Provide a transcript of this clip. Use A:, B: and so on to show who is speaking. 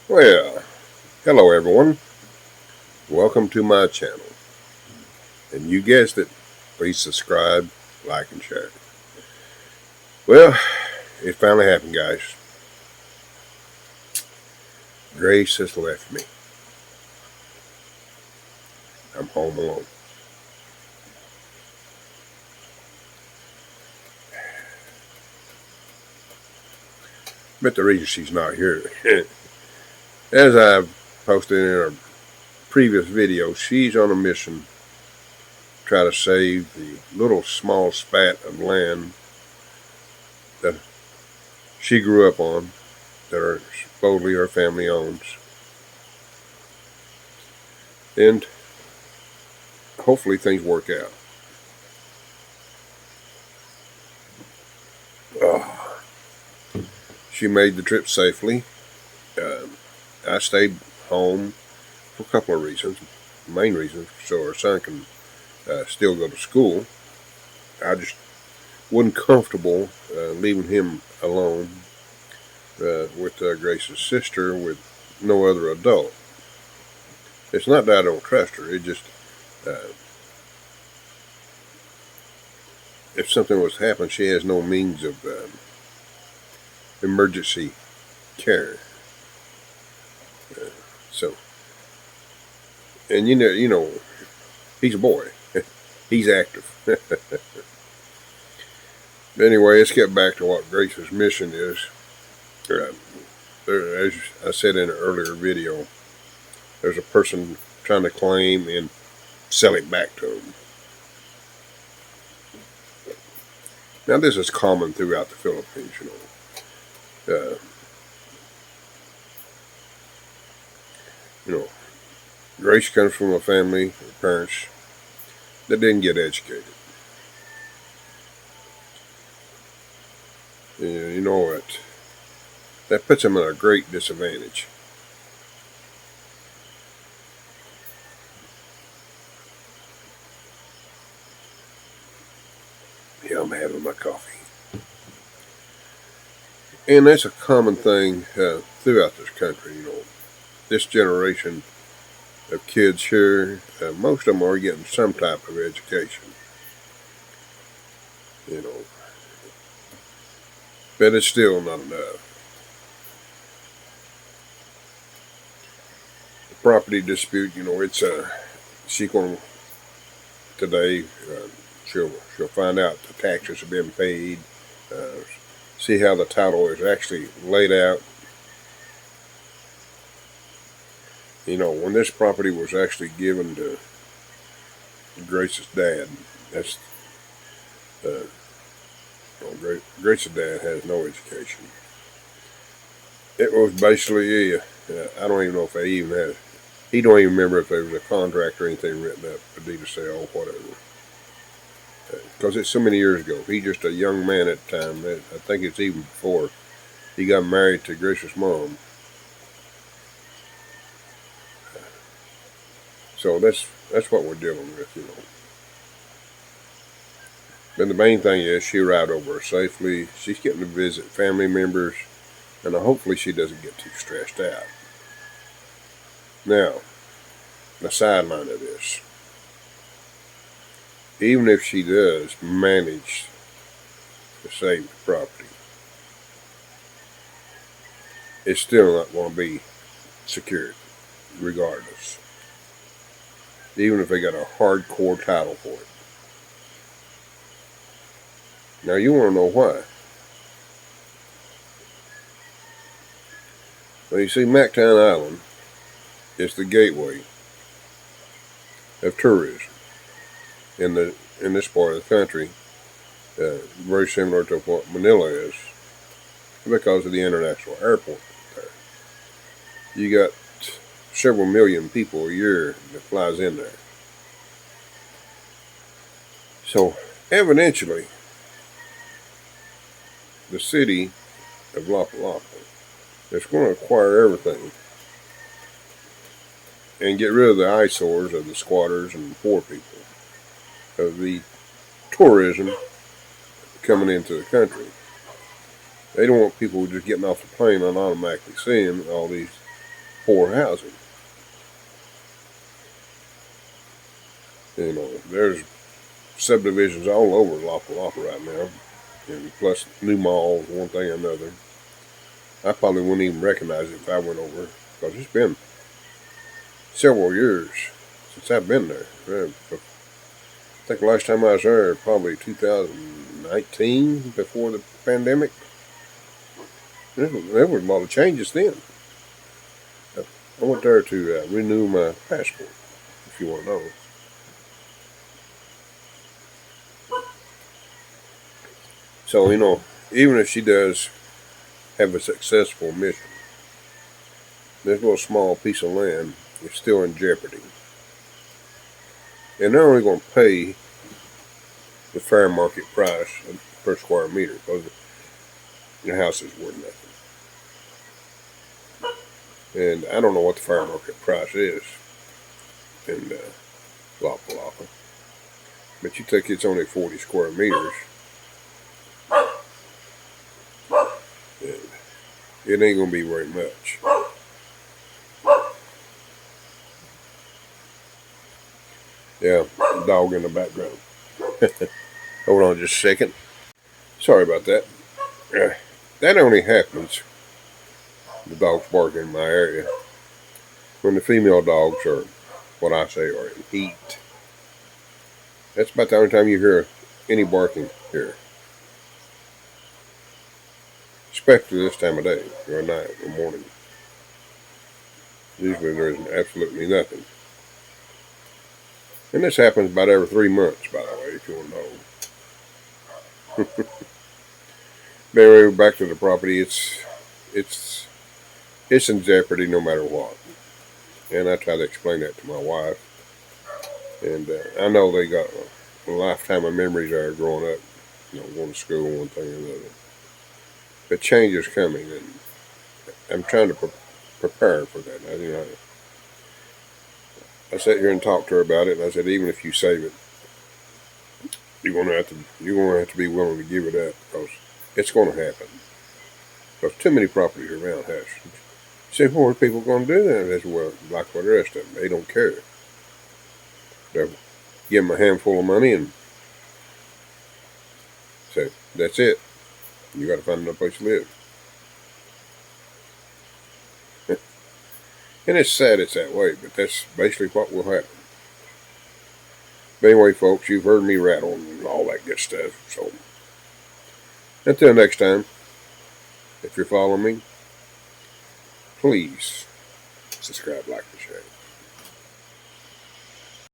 A: Well, hello everyone. Welcome to my channel. And you guessed it, please subscribe, like, and share. Well, it finally happened, guys. Grace has left me. I'm home alone. But the reason she's not here, as I've posted in a previous video, she's on a mission to try to save the little small spat of land that she grew up on, that supposedly her family owns. And hopefully things work out. Oh, she made the trip safely. I stayed home for a couple of reasons. Main reasons, so our son can still go to school. I just wasn't comfortable leaving him alone with Grace's sister with no other adult. It's not that I don't trust her. It just if something was to happen, she has no means of emergency care. So, and you know, he's a boy. He's active. Anyway, let's get back to what Grace's mission is. As I said in an earlier video, there's a person trying to claim and sell it back to him. Now, this is common throughout the Philippines, Grace comes from a family, her parents, that didn't get educated. You know what? That puts them at a great disadvantage. Yeah, I'm having my coffee. And that's a common thing throughout this country, This generation of kids here, most of them are getting some type of education. But it's still not enough. The property dispute, it's she going today. She'll find out the taxes have been paid. See how the title is actually laid out. When this property was actually given to Grace's dad, that's Grace's dad has no education. It was basically I don't even know if they even had. He don't even remember if there was a contract or anything written up, a deed of sale, whatever. Because it's so many years ago. He's just a young man at the time. I think it's even before he got married to Grace's mom. So that's what we're dealing with, But the main thing is she arrived over safely. She's getting to visit family members, and hopefully she doesn't get too stressed out. Now, the sideline of this. Even if she does manage to save the property, it's still not going to be secured, regardless. Even if they got a hardcore title for it. Now, you want to know why. Well, you see, Mactown Island is the gateway of tourism in this part of the country, very similar to what Manila is, because of the international airport there. You got several million people a year that flies in there. So, evidently, the city of Lapalapa is going to acquire everything and get rid of the eyesores of the squatters and the poor people, of the tourism coming into the country. They don't want people just getting off the plane and automatically seeing all these poor housing. You know, there's subdivisions all over Lapa right now, and plus new malls, one thing or another. I probably wouldn't even recognize it if I went over, because it's been several years since I've been there. I think the last time I was there, probably 2019, before the pandemic. There was a lot of changes then. I went there to renew my passport, if you want to know. So, you know, even if she does have a successful mission, this little small piece of land is still in jeopardy. And they're only going to pay the fair market price per square meter, because the house is worth nothing. And I don't know what the fair market price is in Lapa. But you think it's only 40 square meters, and it ain't going to be very much. Yeah, dog in the background. Hold on just a second. Sorry about that. That only happens, the dogs barking in my area, when the female dogs are, what I say, are in heat. That's about the only time you hear any barking here. Especially this time of day, or night, or morning. Usually there's absolutely nothing. And this happens about every 3 months, by the way, if you want to know. But anyway, back to the property. It's in jeopardy no matter what. And I try to explain that to my wife. And I know they got a lifetime of memories there growing up, you know, going to school, one thing or another. But change is coming, and I'm trying to prepare for that. I sat here and talked to her about it, and I said, even if you save it, you're gonna have to be willing to give it up, because it's going to happen. Because too many properties around us. You say, what are people going to do then? I said, well, like for the rest of them, they don't care. They'll give them a handful of money and say, that's it. You got to find another place to live. And it's sad it's that way, but that's basically what will happen. But anyway, folks, you've heard me rattle and all that good stuff. So until next time, if you're following me, please subscribe, like, and share.